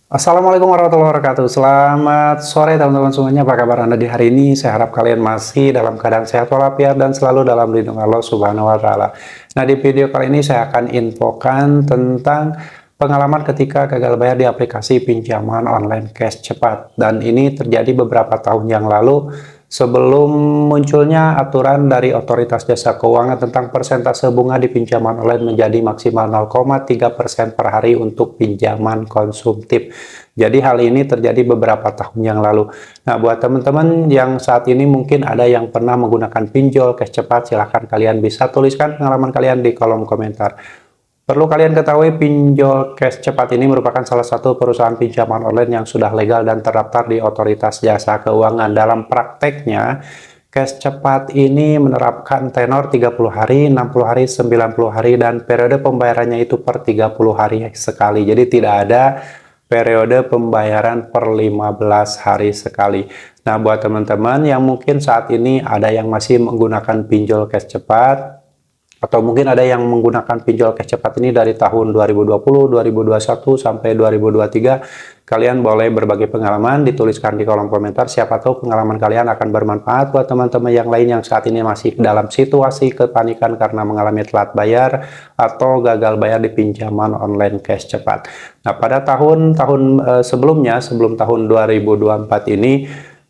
Assalamualaikum warahmatullahi wabarakatuh. Selamat sore teman-teman semuanya. Apa kabar Anda di hari ini? Saya harap kalian masih dalam keadaan sehat walafiat dan selalu dalam lindungan Allah Subhanahu wa taala. Nah, di video kali ini saya akan infokan tentang pengalaman ketika gagal bayar di aplikasi pinjaman online cash cepat. Dan ini terjadi beberapa tahun yang lalu sebelum munculnya aturan dari Otoritas Jasa Keuangan tentang persentase bunga di pinjaman online menjadi maksimal 0,3% per hari untuk pinjaman konsumtif. Jadi hal ini terjadi beberapa tahun yang lalu. Nah, buat teman-teman yang saat ini mungkin ada yang pernah menggunakan pinjol cash cepat, silahkan kalian bisa tuliskan pengalaman kalian di kolom komentar. Perlu kalian ketahui, pinjol cash cepat ini merupakan salah satu perusahaan pinjaman online yang sudah legal dan terdaftar di Otoritas Jasa Keuangan. Dalam prakteknya, cash cepat ini menerapkan tenor 30 hari, 60 hari, 90 hari, dan periode pembayarannya itu per 30 hari sekali. Jadi tidak ada periode pembayaran per 15 hari sekali. Nah, buat teman-teman yang mungkin saat ini ada yang masih menggunakan pinjol cash cepat, atau mungkin ada yang menggunakan pinjol cash cepat ini dari tahun 2020, 2021, sampai 2023. Kalian boleh berbagi pengalaman, dituliskan di kolom komentar. Siapa tahu pengalaman kalian akan bermanfaat buat teman-teman yang lain yang saat ini masih dalam situasi kepanikan karena mengalami telat bayar atau gagal bayar di pinjaman online cash cepat. Nah, pada tahun-tahun sebelumnya, sebelum tahun 2024 ini,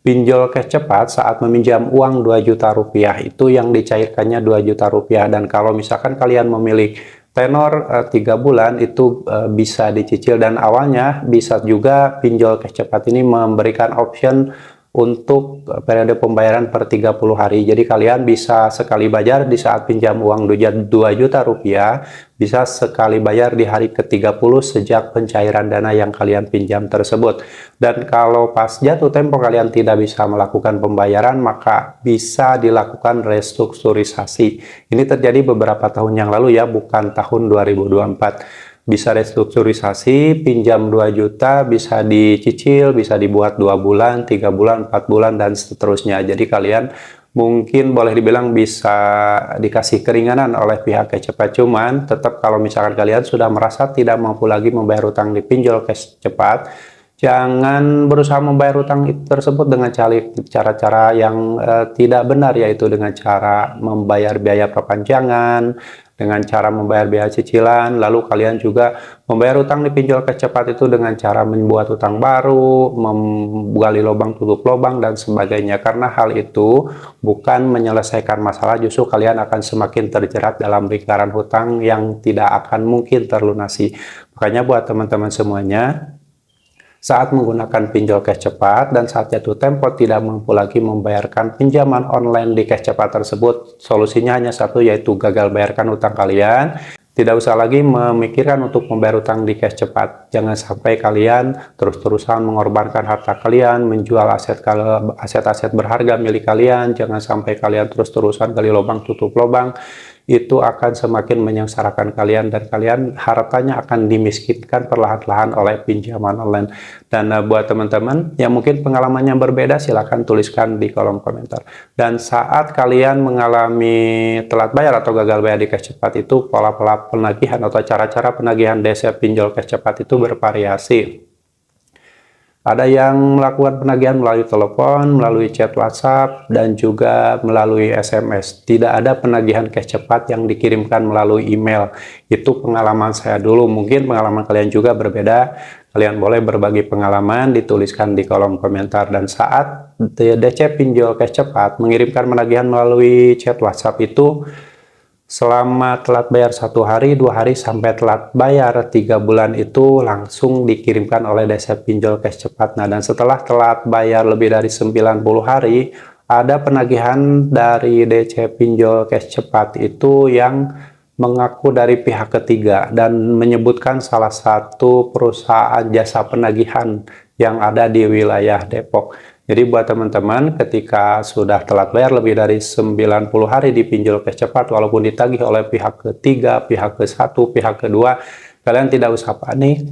pinjol cash cepat saat meminjam uang 2 juta rupiah itu yang dicairkannya 2 juta rupiah, dan kalau misalkan kalian memilih tenor 3 bulan itu bisa dicicil, dan awalnya bisa juga pinjol cash cepat ini memberikan option untuk periode pembayaran per 30 hari. Jadi kalian bisa sekali bayar di saat pinjam uang 2 juta rupiah, bisa sekali bayar di hari ke-30 sejak pencairan dana yang kalian pinjam tersebut. Dan kalau pas jatuh tempo kalian tidak bisa melakukan pembayaran, maka bisa dilakukan restrukturisasi. Ini terjadi beberapa tahun yang lalu ya, bukan tahun 2024. Bisa restrukturisasi, pinjam 2 juta, bisa dicicil, bisa dibuat 2 bulan, 3 bulan, 4 bulan, dan seterusnya. Jadi kalian mungkin boleh dibilang bisa dikasih keringanan oleh pihak cash cepat. Cuman tetap kalau misalkan kalian sudah merasa tidak mampu lagi membayar utang di pinjol cash cepat, jangan berusaha membayar utang tersebut dengan cara-cara yang tidak benar, yaitu dengan cara membayar biaya perpanjangan, dengan cara membayar biaya cicilan, lalu kalian juga membayar utang di pinjol cash cepat itu dengan cara membuat utang baru, menggali lubang tutup lubang, dan sebagainya. Karena hal itu bukan menyelesaikan masalah, justru kalian akan semakin terjerat dalam lingkaran hutang yang tidak akan mungkin terlunasi. Makanya buat teman-teman semuanya, saat menggunakan pinjol cash cepat dan saat jatuh tempo tidak mampu lagi membayarkan pinjaman online di cash cepat tersebut, solusinya hanya satu, yaitu gagal bayarkan utang kalian. Tidak usah lagi memikirkan untuk membayar utang di cash cepat. Jangan sampai kalian terus-terusan mengorbankan harta kalian, menjual aset-aset berharga milik kalian. Jangan sampai kalian terus-terusan gali lubang tutup lubang. Itu akan semakin menyengsarakan kalian, dan kalian hartanya akan dimiskinkan perlahan-lahan oleh pinjaman online. Dan buat teman-teman yang mungkin pengalamannya berbeda, silahkan tuliskan di kolom komentar. Dan saat kalian mengalami telat bayar atau gagal bayar di cash cepat itu, pola-pola penagihan atau cara-cara penagihan DC pinjol cash cepat itu bervariasi. Ada yang melakukan penagihan melalui telepon, melalui chat WhatsApp, dan juga melalui SMS. Tidak ada penagihan cash cepat yang dikirimkan melalui email. Itu pengalaman saya dulu. Mungkin pengalaman kalian juga berbeda. Kalian boleh berbagi pengalaman, dituliskan di kolom komentar. Dan saat DC pinjol cash cepat mengirimkan penagihan melalui chat WhatsApp itu, selama telat bayar 1 hari, 2 hari, sampai telat bayar 3 bulan itu langsung dikirimkan oleh DC pinjol cash cepat. Nah, dan setelah telat bayar lebih dari 90 hari, ada penagihan dari DC pinjol cash cepat itu yang mengaku dari pihak ketiga dan menyebutkan salah satu perusahaan jasa penagihan yang ada di wilayah Depok. Jadi buat teman-teman, ketika sudah telat bayar lebih dari 90 hari di pinjol cash cepat, walaupun ditagih oleh pihak ketiga, pihak ke-1, pihak kedua, kalian tidak usah panik.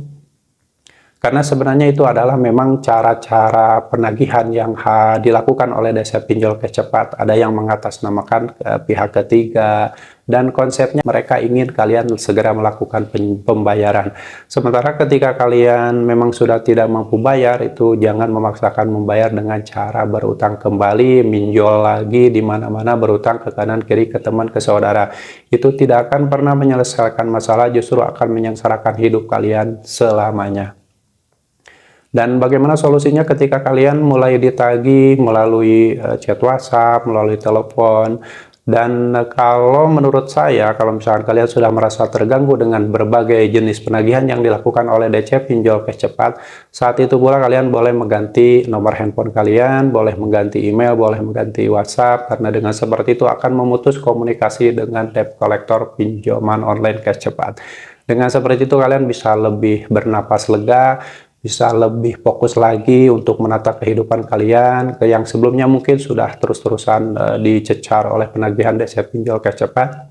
Karena sebenarnya itu adalah memang cara-cara penagihan yang dilakukan oleh desa pinjol cash cepat. Ada yang mengatasnamakan pihak ketiga, dan konsepnya mereka ingin kalian segera melakukan pembayaran. Sementara ketika kalian memang sudah tidak mampu bayar, itu jangan memaksakan membayar dengan cara berutang kembali, minjol lagi di mana-mana, berutang ke kanan kiri, ke teman, ke saudara. Itu tidak akan pernah menyelesaikan masalah, justru akan menyengsarakan hidup kalian selamanya. Dan bagaimana solusinya ketika kalian mulai ditagih melalui chat WhatsApp, melalui telepon. Dan kalau menurut saya, kalau misalkan kalian sudah merasa terganggu dengan berbagai jenis penagihan yang dilakukan oleh DC pinjol cash cepat, saat itu pula kalian boleh mengganti nomor handphone kalian, boleh mengganti email, boleh mengganti WhatsApp, karena dengan seperti itu akan memutus komunikasi dengan debt collector pinjaman online cash cepat. Dengan seperti itu kalian bisa lebih bernapas lega, bisa lebih fokus lagi untuk menata kehidupan kalian yang sebelumnya mungkin sudah terus-terusan dicecar oleh penagihan DC pinjol cash cepat.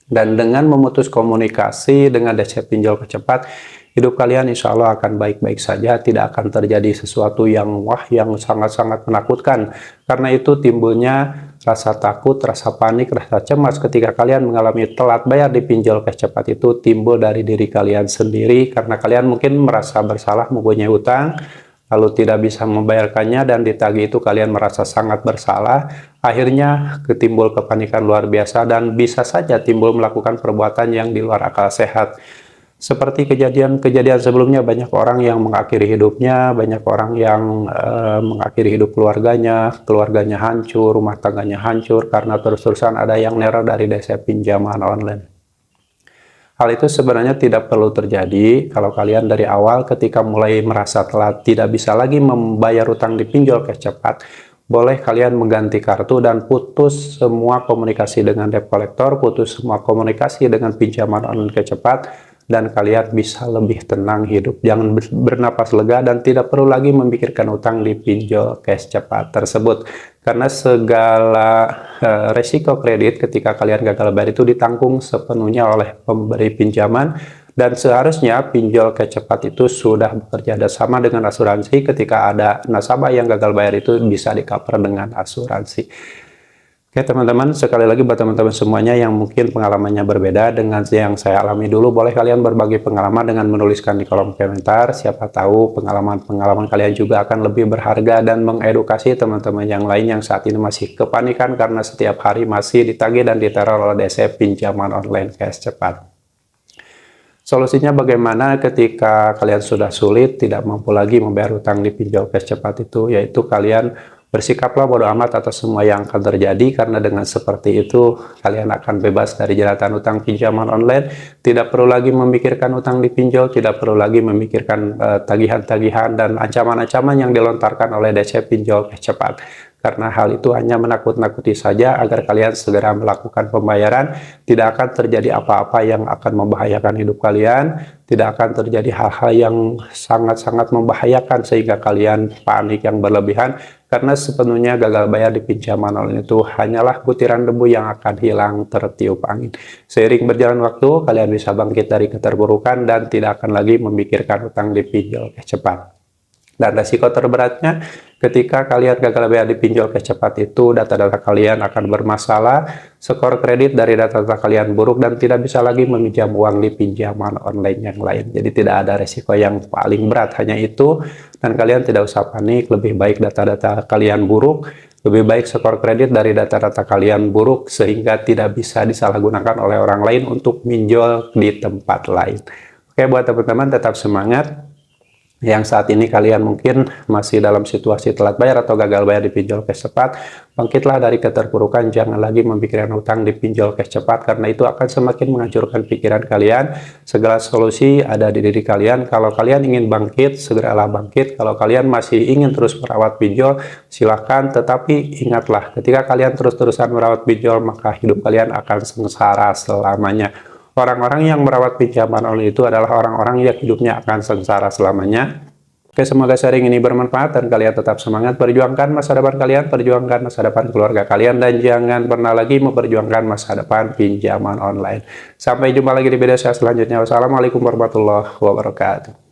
Dan dengan memutus komunikasi dengan DC pinjol cash cepat, hidup kalian insya Allah akan baik-baik saja, tidak akan terjadi sesuatu yang yang sangat-sangat menakutkan. Karena itu timbulnya rasa takut, rasa panik, rasa cemas ketika kalian mengalami telat bayar di pinjol cash cepat itu timbul dari diri kalian sendiri, karena kalian mungkin merasa bersalah mempunyai utang, lalu tidak bisa membayarkannya, dan ditagih itu kalian merasa sangat bersalah. Akhirnya ketimbul kepanikan luar biasa dan bisa saja timbul melakukan perbuatan yang di luar akal sehat. Seperti kejadian-kejadian sebelumnya, banyak orang yang mengakhiri hidupnya, banyak orang yang mengakhiri hidup keluarganya hancur, rumah tangganya hancur, karena terus-terusan ada yang neror dari DC pinjaman online. Hal itu sebenarnya tidak perlu terjadi kalau kalian dari awal ketika mulai merasa telat tidak bisa lagi membayar utang di pinjol cash cepat, boleh kalian mengganti kartu dan putus semua komunikasi dengan debt collector, putus semua komunikasi dengan pinjaman online cash cepat, dan kalian bisa lebih tenang hidup, jangan bernapas lega, dan tidak perlu lagi memikirkan utang di pinjol cash cepat tersebut. Karena segala resiko kredit ketika kalian gagal bayar itu ditanggung sepenuhnya oleh pemberi pinjaman, dan seharusnya pinjol cash cepat itu sudah bekerja sama dengan asuransi. Ketika ada nasabah yang gagal bayar itu bisa di-cover dengan asuransi. Oke teman-teman, sekali lagi buat teman-teman semuanya yang mungkin pengalamannya berbeda dengan yang saya alami dulu, boleh kalian berbagi pengalaman dengan menuliskan di kolom komentar. Siapa tahu pengalaman-pengalaman kalian juga akan lebih berharga dan mengedukasi teman-teman yang lain yang saat ini masih kepanikan karena setiap hari masih ditagih dan diteror oleh DC pinjaman online cash cepat. Solusinya bagaimana ketika kalian sudah sulit, tidak mampu lagi membayar utang di pinjol cash cepat itu, yaitu kalian bersikaplah bodo amat atas semua yang akan terjadi, karena dengan seperti itu kalian akan bebas dari jeratan utang pinjaman online. Tidak perlu lagi memikirkan utang di pinjol, tidak perlu lagi memikirkan tagihan-tagihan dan ancaman-ancaman yang dilontarkan oleh DC pinjol cash cepat. Karena hal itu hanya menakut-nakuti saja agar kalian segera melakukan pembayaran. Tidak akan terjadi apa-apa yang akan membahayakan hidup kalian. Tidak akan terjadi hal-hal yang sangat-sangat membahayakan sehingga kalian panik yang berlebihan. Karena sepenuhnya gagal bayar di pinjaman online itu hanyalah butiran debu yang akan hilang tertiup angin. Seiring berjalan waktu, kalian bisa bangkit dari keterpurukan dan tidak akan lagi memikirkan utang di pinjol cash cepat. Dan resiko terberatnya ketika kalian gagal bayar di pinjol cash cepat itu, data-data kalian akan bermasalah, skor kredit dari data-data kalian buruk, dan tidak bisa lagi meminjam uang di pinjaman online yang lain. Jadi tidak ada resiko yang paling berat, hanya itu. Dan kalian tidak usah panik, lebih baik data-data kalian buruk, lebih baik skor kredit dari data-data kalian buruk sehingga tidak bisa disalahgunakan oleh orang lain untuk minjol di tempat lain. Oke, buat teman-teman tetap semangat. Yang saat ini kalian mungkin masih dalam situasi telat bayar atau gagal bayar di pinjol cash cepat, bangkitlah dari keterpurukan, jangan lagi memikirkan utang di pinjol cash cepat, karena itu akan semakin menghancurkan pikiran kalian. Segala solusi ada di diri kalian. Kalau kalian ingin bangkit, segeralah bangkit. Kalau kalian masih ingin terus merawat pinjol, silahkan, tetapi ingatlah, ketika kalian terus-terusan merawat pinjol, maka hidup kalian akan sengsara selamanya. Orang-orang yang merawat pinjaman online itu adalah orang-orang yang hidupnya akan sengsara selamanya. Oke, semoga sharing ini bermanfaat dan kalian tetap semangat perjuangkan masa depan kalian, perjuangkan masa depan keluarga kalian, dan jangan pernah lagi memperjuangkan masa depan pinjaman online. Sampai jumpa lagi di video saya selanjutnya. Wassalamualaikum warahmatullahi wabarakatuh.